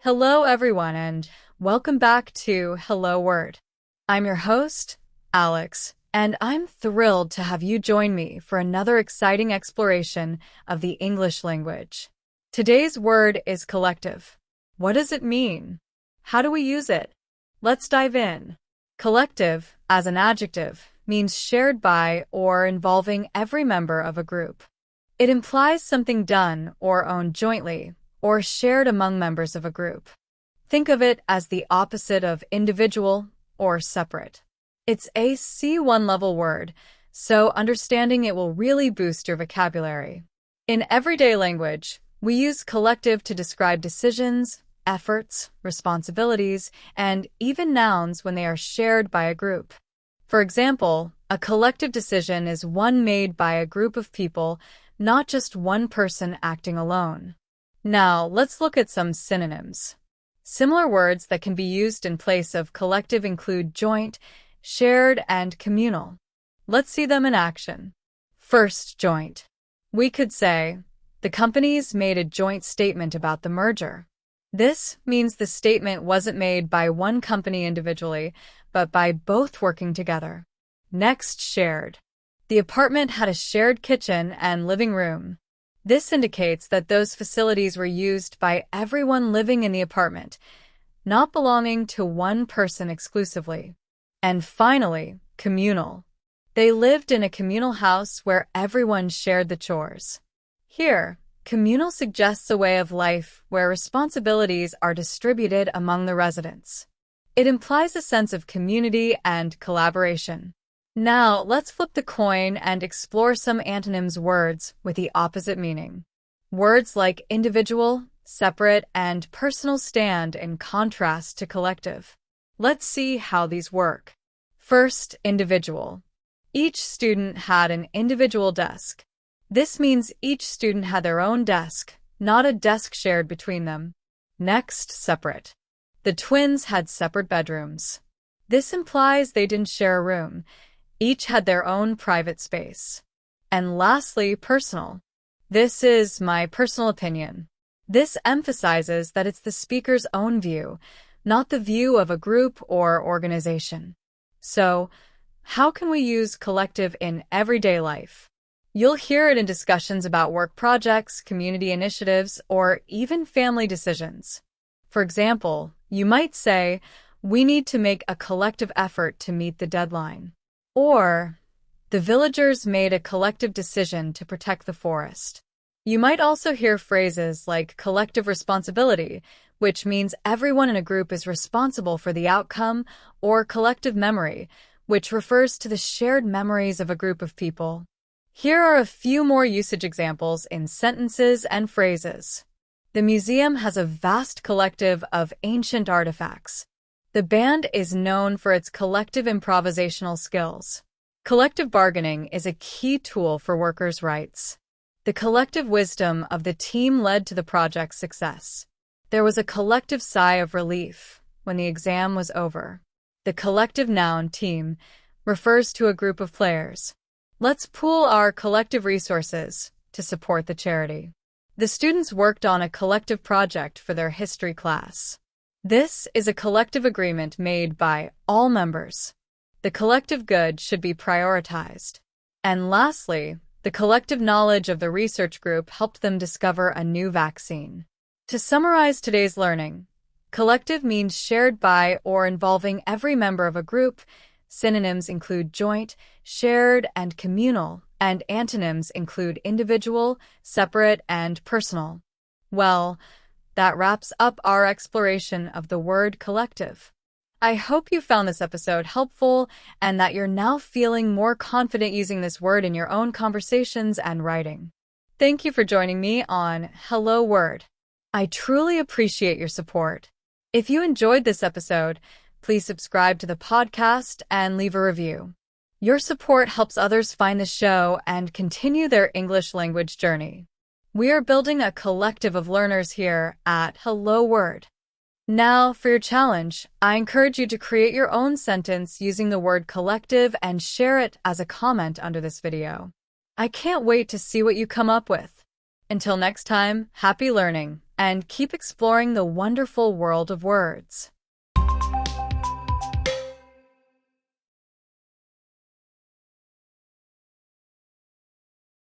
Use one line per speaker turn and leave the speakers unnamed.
Hello, everyone, and welcome back to Hello Word. I'm your host, Alex, and I'm thrilled to have you join me for another exciting exploration of the English language. Today's word is collective. What does it mean? How do we use it? Let's dive in. Collective, as an adjective, means shared by or involving every member of a group. It implies something done or owned jointly, or shared among members of a group. Think of it as the opposite of individual or separate. It's a C1 level word, so understanding it will really boost your vocabulary. In everyday language, we use collective to describe decisions, efforts, responsibilities, and even nouns when they are shared by a group. For example, a collective decision is one made by a group of people, not just one person acting alone. Now, let's look at some synonyms. Similar words that can be used in place of collective include joint, shared, and communal. Let's see them in action. First, joint. We could say, the companies made a joint statement about the merger. This means the statement wasn't made by one company individually, but by both working together. Next, shared. The apartment had a shared kitchen and living room. This indicates that those facilities were used by everyone living in the apartment, not belonging to one person exclusively. And finally, communal. They lived in a communal house where everyone shared the chores. Here, communal suggests a way of life where responsibilities are distributed among the residents. It implies a sense of community and collaboration. Now, let's flip the coin and explore some antonyms words with the opposite meaning. Words like individual, separate, and personal stand in contrast to collective. Let's see how these work. First, individual. Each student had an individual desk. This means each student had their own desk, not a desk shared between them. Next, separate. The twins had separate bedrooms. This implies they didn't share a room. Each had their own private space. And lastly, personal. This is my personal opinion. This emphasizes that it's the speaker's own view, not the view of a group or organization. So, how can we use collective in everyday life? You'll hear it in discussions about work projects, community initiatives, or even family decisions. For example, you might say, we need to make a collective effort to meet the deadline. Or, the villagers made a collective decision to protect the forest. You might also hear phrases like collective responsibility, which means everyone in a group is responsible for the outcome, or collective memory, which refers to the shared memories of a group of people. Here are a few more usage examples in sentences and phrases. The museum has a vast collective of ancient artifacts. The band is known for its collective improvisational skills. Collective bargaining is a key tool for workers' rights. The collective wisdom of the team led to the project's success. There was a collective sigh of relief when the exam was over. The collective noun team refers to a group of players. Let's pool our collective resources to support the charity. The students worked on a collective project for their history class. This is a collective agreement made by all members. The collective good should be prioritized. And lastly, the collective knowledge of the research group helped them discover a new vaccine. To summarize today's learning, collective means shared by or involving every member of a group. Synonyms include joint, shared, and communal, and antonyms include individual, separate, and personal. Well, that wraps up our exploration of the word collective. I hope you found this episode helpful and that you're now feeling more confident using this word in your own conversations and writing. Thank you for joining me on Hello Word. I truly appreciate your support. If you enjoyed this episode, please subscribe to the podcast and leave a review. Your support helps others find the show and continue their English language journey. We are building a collective of learners here at Hello Word. Now, for your challenge, I encourage you to create your own sentence using the word collective and share it as a comment under this video. I can't wait to see what you come up with. Until next time, happy learning and keep exploring the wonderful world of words.